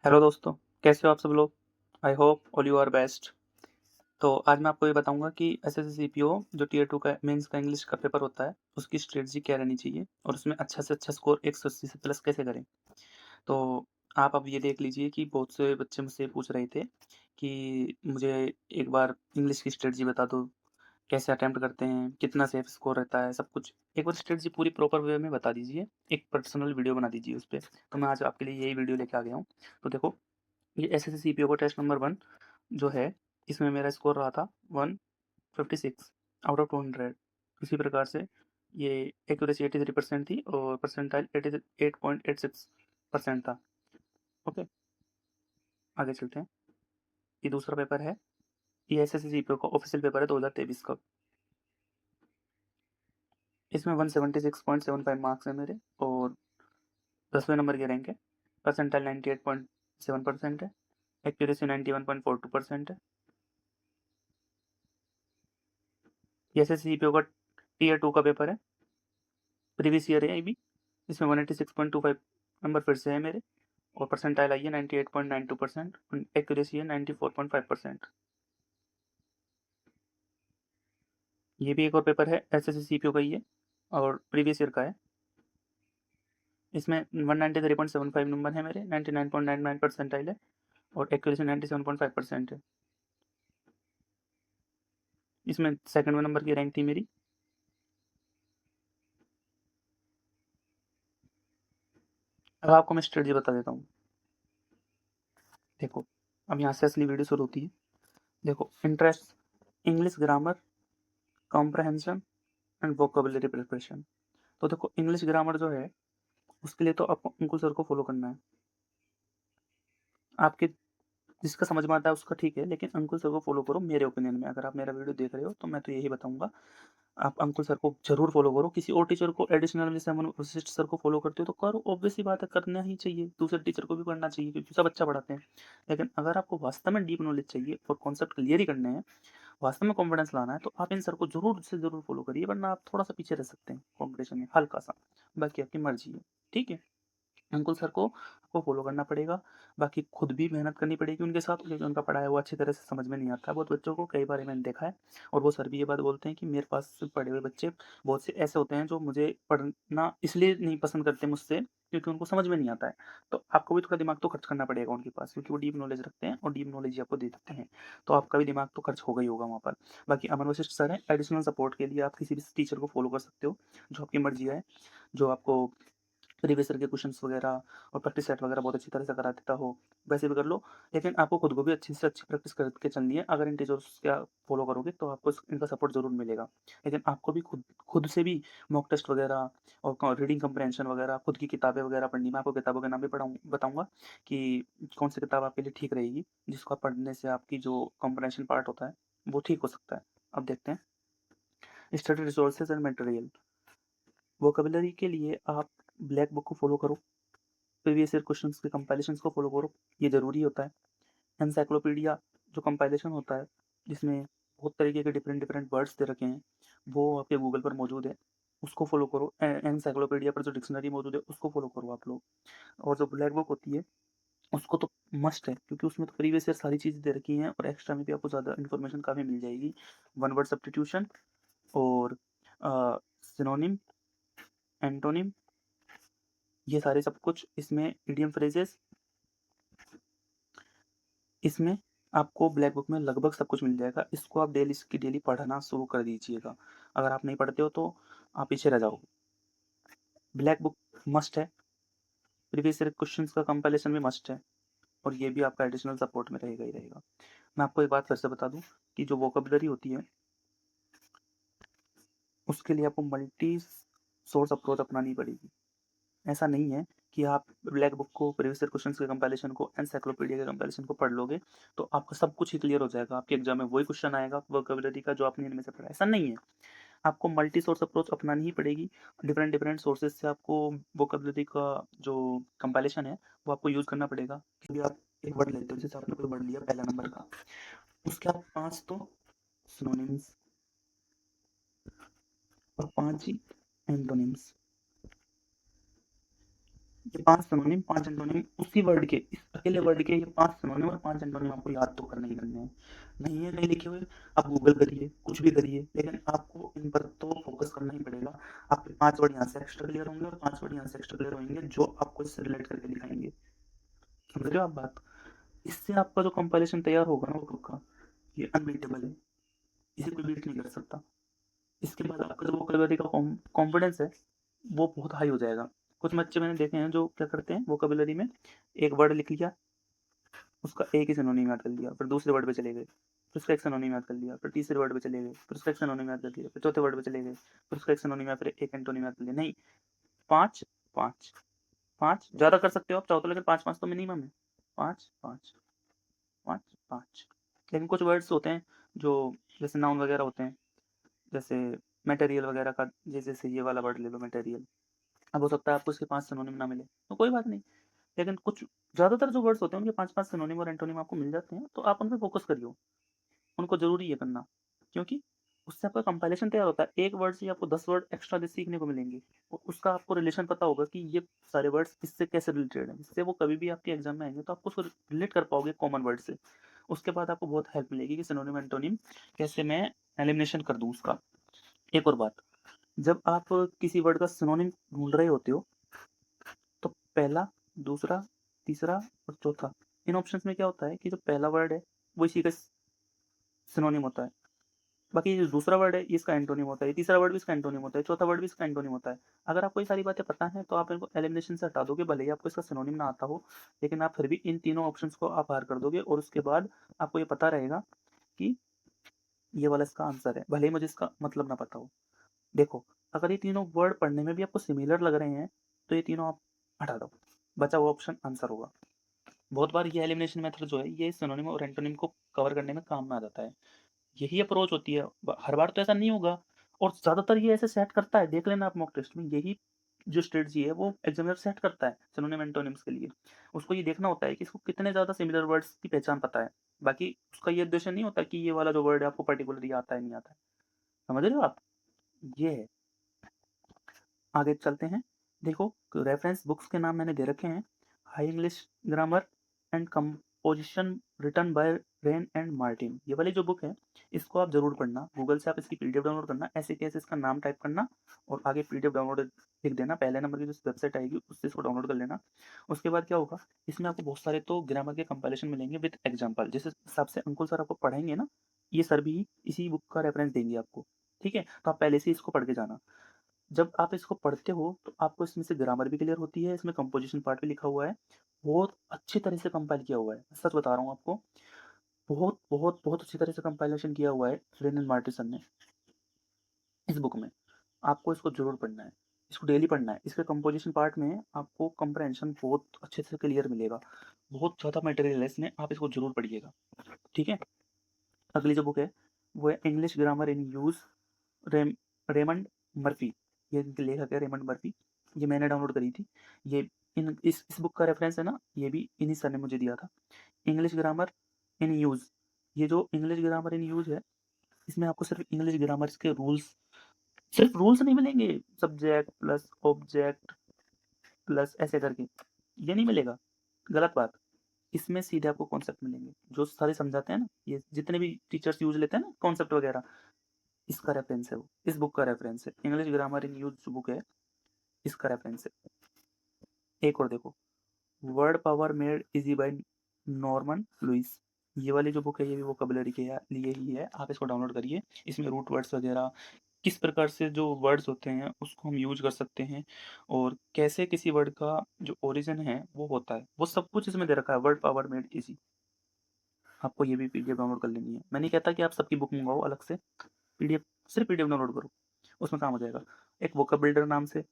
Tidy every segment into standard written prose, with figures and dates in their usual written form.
Hello दोस्तों, कैसे हो आप सब लोग? I hope all you are best. तो आज मैं आपको ये बताऊँगा कि एसएससी सीपीओ जो टियर 2 का मेंस का इंग्लिश का पेपर होता है, उसकी स्ट्रेटजी क्या रहनी चाहिए और उसमें अच्छा से अच्छा स्कोर 180 से प्लस कैसे करें? तो आप अब ये देख लीजिए कि बहुत से बच्चे मुझसे पूछ रहे थे कि मुझे एक बार इंग्लिश की स्ट्रेटजी बता दो, कैसे अटेम्प्ट करते हैं, कितना सेफ स्कोर रहता है, सब कुछ। एक बार स्ट्रेटजी पूरी प्रॉपर वे में बता दीजिए, एक पर्सनल वीडियो बना दीजिए उस पे। तो मैं आज आपके लिए यही वीडियो लेके आ गया हूँ। तो देखो, ये एसएससी सीपीओ का टेस्ट नंबर 1 जो है, इसमें मेरा स्कोर रहा था 156 आउट ऑफ 200। इसी प्रकार से ये एक्यूरेसी 83% थी और परसेंटाइल 88.86% था। ओके, आगे चलते हैं। ये दूसरा पेपर है, ये एसएससी सीपीओ का ऑफिशियल पेपर है 2023 का। इसमें 176.75 मार्क्स है मेरे और 10वें नंबर के रैंक है। परसेंटाइल 98.7% है। एक्यूरेसी 91.42% है। ये एसएससी सीपीओ का टीयर 2 का पेपर है, प्रीवियस ईयर है ये भी। इसमें 186.25 नंबर फिर से है मेरे और परसेंटाइल आई है 98.92% और एक्यूरेसी है 94.5%। ये भी एक और पेपर है, एसएससी सीपीओ का ही है और प्रीवियस ईयर का है। इसमें 193.75 नंबर है मेरे, 99.99 परसेंटाइल है और एक्यूरेसी 97.5% है। इसमें सेकंड नंबर की रैंक थी मेरी। अब आपको मैं स्ट्रेटजी बता देता हूँ। देखो, अब यहाँ से असली वीडियो शुरू होती है। देखो, interest, English grammar, comprehension and vocabulary preparation. तो देखो, इंग्लिश ग्रामर जो है, उसके लिए तो आपको अंकुर सर को फॉलो करना है। आपके जिसका समझ में आता है उसका ठीक है, लेकिन अंकुर सर को फॉलो करो मेरे ओपिनियन में। अगर आप मेरा वीडियो देख रहे हो तो मैं तो यही बताऊंगा, आप अंकुर सर को जरूर फॉलो करो। किसी और टीचर को एडिशनल जैसे हम वशिष्ठ सर को फॉलो करते हो तो करो, ऑब्वियस सी बात है, करना ही चाहिए। दूसरे टीचर को भी करना चाहिए क्योंकि सब अच्छा पढ़ाते हैं। लेकिन अगर आपको वास्तव में डीप नॉलेज चाहिए और कॉन्सेप्ट क्लियर ही करने हैं, वास्तव में कॉन्फिडेंस लाना है, तो आप इन सर को जरूर से जरूर फॉलो करिए, वरना आप थोड़ा सा पीछे रह सकते हैं कॉम्पिटिशन में, हल्का सा। बाकी आपकी मर्जी है, ठीक है। अंकुल सर को आपको फॉलो करना पड़ेगा। बाकी खुद भी मेहनत करनी पड़ेगी उनके साथ, क्योंकि उनका पढ़ाया हुआ अच्छी तरह से समझ में नहीं आता बहुत बच्चों को। कई बार मैंने देखा है और वो सर भी ये बात बोलते हैं कि मेरे पास पढ़े हुए बच्चे बहुत से ऐसे होते हैं जो मुझे पढ़ना इसलिए नहीं पसंद करते मुझसे क्योंकि उनको समझ में नहीं आता है। तो आपको भी थोड़ा दिमाग तो खर्च करना पड़ेगा उनके पास, क्योंकि वो डीप नॉलेज रखते हैं और डीप नॉलेज ही आपको दे देते हैं। तो आपका भी दिमाग तो खर्च होगा ही होगा वहाँ पर। बाकी अमर वशिष्ठ सर हैं, एडिशनल सपोर्ट के लिए आप किसी भी टीचर को फॉलो कर सकते हो, जो आपकी मर्जी है, जो आपको प्रीवियस ईयर के क्वेश्चंस वगैरह और प्रैक्टिस सेट वगैरह बहुत अच्छी तरह से करा देता हो, वैसे भी कर लो। लेकिन आपको खुद को भी अच्छी से अच्छी प्रैक्टिस करके चलनी है। अगर इन टीचर्स का फॉलो करोगे तो आपको इनका सपोर्ट जरूर मिलेगा। लेकिन आपको भी खुद खुद से भी मॉक टेस्ट वगैरह और रीडिंग कंप्रहेंशन वगैरह, खुद की किताबें वगैरह पढ़नी। मैं आपको किताबों के नाम भी बताऊंगा कि कौन सी किताब आपके लिए ठीक रहेगी, जिसको आप पढ़ने से आपकी जो कंप्रहेंशन पार्ट होता है वो ठीक हो सकता है। अब देखते हैं, study resources and material. Vocabulary के लिए आप ब्लैक बुक को फॉलो करो, प्रीवियस ईयर क्वेश्चंस के कंपाइलेशंस को फॉलो करो, ये ज़रूरी होता है। एनसाइक्लोपीडिया जो कंपाइलेशन होता है, जिसमें बहुत तरीके के डिफरेंट डिफरेंट वर्ड्स दे रखे हैं, वो आपके गूगल पर मौजूद है, उसको फॉलो करो। एनसाइक्लोपीडिया पर जो डिक्शनरी मौजूद है उसको फॉलो करो आप लोग। और जो ब्लैक बुक होती है उसको तो मस्ट है, क्योंकि उसमें तो प्रीवियस ईयर सारी चीज़ें दे रखी हैं और एक्स्ट्रा में भी आपको ज़्यादा इन्फॉर्मेशन काफ़ी मिल जाएगी। वन वर्ड सब्स्टिट्यूशन और सिनोनिम, एंटोनिम, ये सारे सब कुछ इसमें, इडियम फ्रेजेस, इसमें आपको ब्लैक बुक में लगभग सब कुछ मिल जाएगा। इसको आप डेली इसकी डेली पढ़ना शुरू कर दीजिएगा। अगर आप नहीं पढ़ते हो तो आप पीछे रह जाओगे। ब्लैक बुक मस्ट है, प्रीवियस ईयर क्वेश्चंस का कंपाइलेशन भी मस्ट है और ये भी आपका एडिशनल सपोर्ट में रहेगा ही रहेगा। मैं आपको एक बात फिर से बता दूं कि जो वोकेबलरी होती है उसके लिए आपको मल्टी सोर्स अप्रोच अपनानी पड़ेगी। ऐसा नहीं है कि आप ब्लैक बुक को, प्रीवियस ईयर क्वेश्चंस के कंपाइलेशन को, एनसाइक्लोपीडिया के कंपाइलेशन को पढ़ लोगे तो आपका सब कुछ ही क्लियर हो जाएगा। आपके एग्जाम में वही क्वेश्चन आएगा वोकेबलरी का जो आपने इनमें से पढ़ा। ऐसा नहीं है, आपको मल्टी सोर्स अप्रोच अपनानी ही पड़ेगी। डिफरेंट डिफरेंट सोर्सेज से आपको वोकेबलरी का जो कंपाइलेशन है वो आपको यूज करना पड़ेगा। क्योंकि आप एक वर्ड लेते हो, जैसे आपने कोई वर्ड लिया पहला नंबर का, उसके आप 5 तो सिनोनिम्स और 5 ही एंटोनिम्स। ये 5 सिनोनिम, 5 एंटोनिम उसी वर्ड के, इस अकेले वर्ड के ये 5 सिनोनिम और 5 एंटोनिम आपको याद तो करने ही करने हैं। नहीं है कहीं लिखे हुए, आप गूगल करिए, कुछ भी करिए, लेकिन आपको इन पर तो फोकस करना ही पड़ेगा। आपके 5 वर्ड यहाँ से एक्स्ट्रा क्लियर होंगे और 5 वर्ड यहाँ से एक्स्ट्रा क्लियर होंगे जो आपको इससे रिलेट करके दिखाएंगे। समझ रहे हो आप बात? इससे आपका जो कंपाइलेशन तैयार होगा ना वोकैब का, ये अनबीटेबल है, इसे कोई बीट नहीं कर सकता। इसके बाद आपका जो वोकैबुलरी का कॉन्फिडेंस है वो बहुत हाई हो जाएगा। कुछ बच्चे मैंने देखे हैं जो क्या करते हैं, वोकैबुलरी में एक वर्ड लिख लिया, उसका एक ही सिनोनिम याद कर लिया, फिर दूसरे वर्ड पे चले गए, फिर उसका एक सिनोनिम याद कर लिया, फिर तीसरे वर्ड पे चले गए, फिर उसका एक सिनोनिम याद कर लिया, फिर चौथे वर्ड पे चले गए, फिर उसका एक सिनोनिम याद, फिर एक एंटोनिम याद कर लिया। नहीं, 5 5 5 ज़्यादा कर सकते हो आप चाहो तो, लेकिन 5 5 तो मिनिमम है। 5 5 5 5। लेकिन कुछ वर्ड्स होते हैं जो जैसे नाउन वगैरह होते हैं, जैसे मटेरियल वगैरह का, जैसे ये वाला वर्ड ले लो मटेरियल, अब हो सकता है आपको इसके 5 सिनोनिम ना मिले, तो कोई बात नहीं। लेकिन कुछ ज़्यादातर जो वर्ड्स होते हैं उनके 5-5 सिनोनिम और एंटोनिम आपको मिल जाते हैं, तो आप उन पे फ़ोकस करिए, उनको ज़रूरी है करना। क्योंकि उससे आपका कंपाइलेशन तैयार होता है, एक वर्ड से आपको 10 वर्ड एक्स्ट्रा सीखने को मिलेंगे और उसका आपको रिलेशन पता होगा कि ये सारे वर्ड्स इससे कैसे रिलेटेड हैं, जिससे वो कभी भी आपके एग्जाम में आएंगे तो आप उसको रिलेट कर पाओगे कॉमन वर्ड से। उसके बाद आपको बहुत हेल्प मिलेगी कि सिनोनिम एंटोनिम कैसे मैं एलिमिनेशन कर दूँ उसका। एक और बात, जब आप किसी वर्ड का सिनोनिम ढूंढ रहे होते हो तो पहला, दूसरा, तीसरा और चौथा, इन ऑप्शंस में क्या होता है कि जो पहला वर्ड है वो इसी का सिनोनिम होता है, बाकी जो दूसरा वर्ड है ये इसका एंटोनिम होता है, तीसरा वर्ड भी इसका एंटोनिम होता है, चौथा वर्ड भी इसका एंटोनिम होता है। अगर आपको ये सारी बातें पता हैं तो आप इनको एलिमिनेशन से हटा दोगे, भले ही आपको इसका सिनोनिम ना आता हो, लेकिन आप फिर भी इन तीनों ऑप्शंस को आप बाहर कर दोगे और उसके बाद आपको ये पता रहेगा कि ये वाला इसका आंसर है, भले ही मुझे इसका मतलब ना पता हो। देखो, अगर ये तीनों वर्ड पढ़ने में भी आपको सिमिलर लग रहे हैं तो ये तीनों आप हटा दो, बचा हुआ ऑप्शन आंसर होगा। बहुत बार ये एलिमिनेशन मेथड जो है ये सिनोनिम और एंटोनिम को कवर करने में काम में आ जाता है। यही अप्रोच होती है, हर बार तो ऐसा नहीं होगा और ज़्यादातर ये ऐसे सेट करता है, देख लेना आप मॉक टेस्ट में, यही जो स्ट्रेटजी है वो एग्जामिनर सेट करता है सिनोनिम एंटोनिम्स के लिए। उसको ये देखना होता है कि इसको कितने ज़्यादा सिमिलर वर्ड्स की पहचान पता है, बाकी उसका ये उद्देश्य नहीं होता कि ये वाला जो वर्ड है आपको पर्टिकुलरली आता है नहीं आता है। समझ रहे हो आप? ये है। आगे चलते हैं। देखो, रेफरेंस बुक्स के नाम मैंने दे रखे हैं, high English grammar and composition written by Wren and Martin. ये वाली जो बुक है इसको आप जरूर पढ़ना, गूगल से आप इसकी पीडीएफ डाउनलोड करना, ऐसे कैसे इसका नाम टाइप करना और आगे पीडीएफ डाउनलोड लिख देना, पहले नंबर की जो वेबसाइट आएगी उससे इसको डाउनलोड कर लेना। उसके बाद क्या होगा, इसमें आपको बहुत सारे तो ग्रामर के कंपाइलेशन मिलेंगे विद एग्जाम्पल, जिस हिसाब से अंकुल सर आपको पढ़ाएंगे ना, ये सर भी इसी बुक का रेफरेंस देंगे आपको। ठीक है, तो आप पहले से इसको पढ़ के जाना। जब आप इसको पढ़ते हो तो आपको इसमें से ग्रामर भी क्लियर होती है, इसमें कंपोजिशन पार्ट भी लिखा हुआ है, बहुत अच्छी तरह से कंपाइल किया हुआ है, सच बता रहा हूँ आपको, बहुत बहुत बहुत अच्छी तरह से कंपाइलेशन किया हुआ है रेनन मार्टिसन ने इस बुक में। आपको इसको जरूर पढ़ना है, इसको डेली पढ़ना है, इसके कंपोजिशन पार्ट में आपको कंप्रहेंशन बहुत अच्छे से क्लियर मिलेगा, बहुत ज़्यादा मटेरियल है इसमें, आप इसको जरूर पढ़िएगा। ठीक है, अगली जो बुक है वो है इंग्लिश ग्रामर इन यूज़, रेम रेमंड मर्फी, ये इनके लेखक है रेमंड मर्फी, ये मैंने डाउनलोड करी थी। ये इन इस बुक का रेफरेंस है ना, ये भी इन्हीं सर ने मुझे दिया था। इंग्लिश ग्रामर इन यूज़, ये जो इंग्लिश ग्रामर इन यूज़ है इसमें आपको सिर्फ इंग्लिश ग्रामर के रूल्स, सिर्फ रूल्स नहीं मिलेंगे, सब्जेक्ट प्लस ऑब्जेक्ट प्लस ऐसे करके, ये नहीं मिलेगा, गलत बात। इसमें सीधे आपको कॉन्सेप्ट मिलेंगे जो सारे समझाते हैं ना, ये जितने भी टीचर्स यूज लेते हैं ना कॉन्सेप्ट वगैरह, इसका रेफरेंस है वो, इस बुक का रेफरेंस है, इंग्लिश ग्रामर इन यूज जो बुक है इसका रेफरेंस है। एक और देखो, word power made easy by Norman Lewis, ये वाली जो बुक है ये भी वोकैबुलरी के लिए ही है, आप इसको डाउनलोड करिए। इसमें रूट वर्ड्स वगैरह, किस प्रकार से जो वर्ड्स होते हैं उसको हम यूज कर सकते हैं और कैसे किसी वर्ड का जो ओरिजिन है वो होता है, वो सब कुछ इसमें दे रखा है, वर्ड पावर मेड इजी। आपको ये भी पीडीएफ डाउनलोड कर लेनी है, मैं नहीं कहता कि आप सबकी बुक मंगाओ अलग से, पीडीएफ, सिर्फ पीडीएफ डाउनलोड करो, उसमें काम हो जाएगा। एक वोकैब बिल्डर नाम से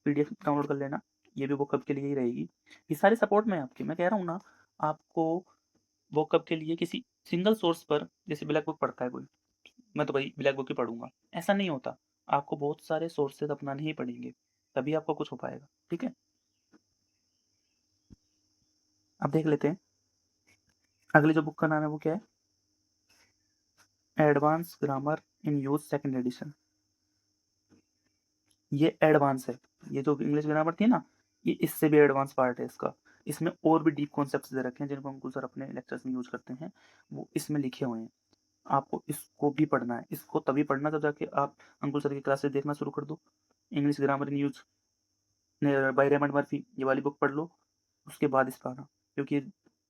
पीडीएफ डाउनलोड कर लेना, ये भी वोकैब के लिए ही रहेगी। ये सारे सपोर्ट में आपके, मैं कह रहा हूँ ना आपको, वोकैब के लिए किसी सिंगल सोर्स पर, जैसे ब्लैक बुक पढ़ता है कोई, मैं तो भाई ब्लैक बुक ही पढ़ूंगा, ऐसा नहीं होता, आपको बहुत सारे सोर्सेज अपनाने ही पड़ेंगे, तभी आपको कुछ हो पाएगा। ठीक है, अब देख लेते हैं अगली जो बुक का नाम है वो क्या है, advance grammar in use second edition. ये एडवांस है, ये जो इंग्लिश ग्रामर थी ना ये इससे भी एडवांस पार्ट है इसका। इसमें और भी डीप कॉन्सेप्ट्स दे रखे हैं जिनको अंकुल सर अपने लेक्चर्स में यूज़ करते हैं, वो इसमें लिखे हुए हैं। आपको इसको भी पढ़ना है। इसको तभी पढ़ना जब जाके आप अंकुल सर की क्लासेस देखना शुरू कर दो। इंग्लिश ग्रामर इन यूज़ बाय रेमंड मर्फी, ये वाली बुक पढ़ लो, उसके बाद इस पर आना, क्योंकि ये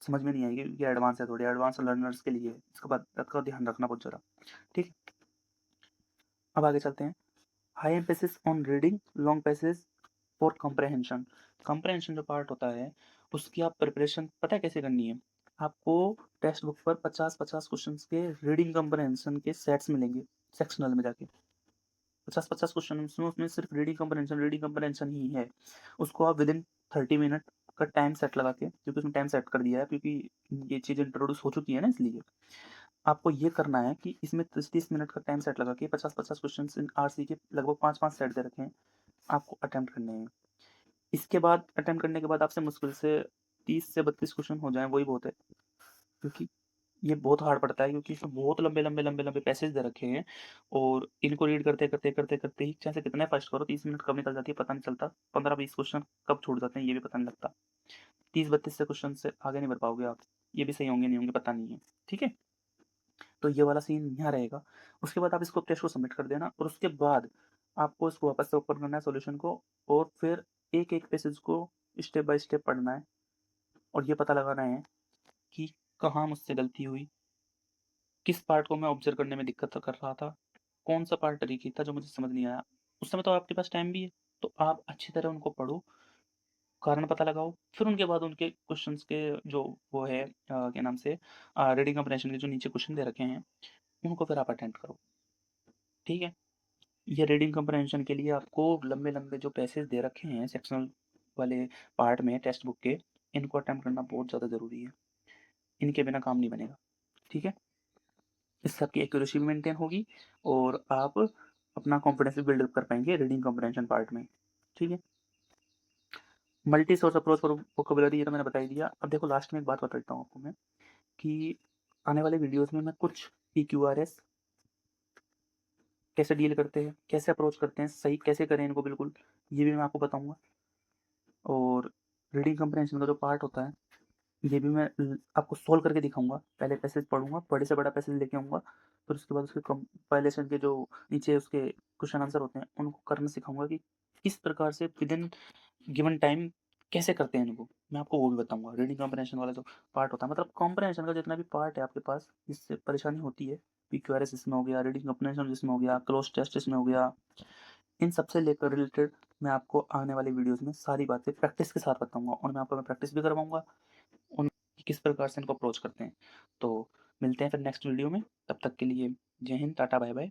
समझ में नहीं आएगी, क्योंकि एडवांस है, थोड़ी एडवांस लर्नर्स के लिए है। इसका बात का ध्यान रखना बहुत ज़रा, ठीक। अब आगे चलते हैं। High emphasis on reading long passage for comprehension. Comprehension जो पार्ट होता है उसकी आप प्रिपरेशन पता है कैसे करनी है। आपको टेक्स्ट बुक पर 50-50 क्वेश्चंस के रीडिंग कंप्रहेंशन के सेट्स मिलेंगे सेक्शनल में जाके। 50-50 क्वेश्चन उसमें सिर्फ रीडिंग कंप्रहेंशन ही है। उसको आप विदिन 30 मिनट का टाइम सेट लगा के, क्योंकि उसमें टाइम सेट कर दिया है, क्योंकि ये चीज़ इंट्रोड्यूस हो चुकी है ना, इसलिए आपको ये करना है कि इसमें 30-30 मिनट का टाइम सेट लगा के 50-50 क्वेश्चन इन आरसी के लगभग 5-5 सेट दे रखे हैं, आपको अटेम्प्ट करने हैं। इसके बाद अटेम्प्ट करने के बाद आपसे मुश्किल से 30 से 32 क्वेश्चन हो जाएँ वही बहुत है, क्योंकि ये बहुत हार्ड पड़ता है, क्योंकि इसमें बहुत लंबे पैसेज दे रखे हैं और इनको रीड करते ही चाहे से कितने फर्स्ट करो 30 मिनट कब निकल जाती है पता नहीं चलता। 15-20 क्वेश्चन कब छूट जाते हैं ये भी पता नहीं लगता। 30-32 से क्वेश्चन से आगे नहीं बढ़ पाओगे आप। ये भी सही होंगे नहीं होंगे पता नहीं है, ठीक है? तो ये वाला सीन यहाँ रहेगा। उसके बाद आप इसको टेस्ट को सबमिट कर देना और उसके बाद आपको इसको वापस से ओपन करना है सॉल्यूशन को, और फिर एक-एक पैसेज को स्टेप बाय स्टेप पढ़ना है और ये पता लगाना है कि कहाँ मुझसे गलती हुई, किस पार्ट को मैं ऑब्ज़र्व करने में दिक्कत कर रहा था, कौन-सा पार्ट ट्रिकी था जो मुझे समझ नहीं आया। उस समय तो आपके पास टाइम भी है, तो आप अच्छी तरह उनको पढ़ो, कारण पता लगाओ, फिर उनके बाद उनके क्वेश्चंस के जो वो है क्या नाम से रीडिंग कम्प्रहेंशन के जो नीचे क्वेश्चन दे रखे हैं, उनको फिर आप अटेम्प्ट करो, ठीक है? ये रीडिंग कम्प्रहेंशन के लिए आपको लंबे-लंबे जो पैसेज दे रखे हैं सेक्शनल वाले पार्ट में टेक्स्ट बुक के, इनको अटेम्प्ट करना बहुत ज़्यादा ज़रूरी है। इनके बिना काम नहीं बनेगा, ठीक है? इससे आपकी एक्यूरेसी भी मेंटेन होगी और आप अपना कॉन्फिडेंस भी बिल्ड अप कर पाएँगे रीडिंग कम्प्रहेंशन पार्ट में, ठीक है? Multi source approach for vocabulary ये तो मैंने बता ही दिया। अब देखो लास्ट में एक बात बता देता हूँ आपको मैं कि आने वाले वीडियोज़ में मैं कुछ पीक्यूआरएस कैसे डील करते हैं, कैसे अप्रोच करते हैं, सही कैसे करें इनको बिल्कुल, ये भी मैं आपको बताऊँगा। और रीडिंग कम्प्रहेंशन का जो पार्ट होता है, ये भी मैं आपको सोल्व करके दिखाऊँगा। पहले पैसेज पढ़ूँगा, बड़े से बड़ा पैसेज लेके आऊँगा, फिर उसके बाद उसके कंपाइलेशन के जो नीचे उसके क्वेश्चन आंसर होते हैं, उनको करना सिखाऊँगा कि किस प्रकार से विदिन गिवन टाइम कैसे करते हैं इनको, मैं आपको वो भी बताऊँगा। रीडिंग कम्प्रहेंशन वाला जो पार्ट होता है, मतलब कम्प्रहेंशन का जितना भी पार्ट है आपके पास, जिससे परेशानी होती है, पीक्यूआरएस इसमें हो गया, रीडिंग कम्प्रहेंशन इसमें हो गया, क्लोज़ टेस्ट इसमें हो गया, इन सबसे लेकर रिलेटेड मैं आपको आने वाली वीडियोज़ में सारी बातें प्रैक्टिस के साथ बताऊँगा और मैं प्रैक्टिस भी करवाऊँगा, उन किस प्रकार से इनको अप्रोच करते हैं। तो मिलते हैं फिर नेक्स्ट वीडियो में, तब तक के लिए जय हिंद, टाटा, बाय-बाय।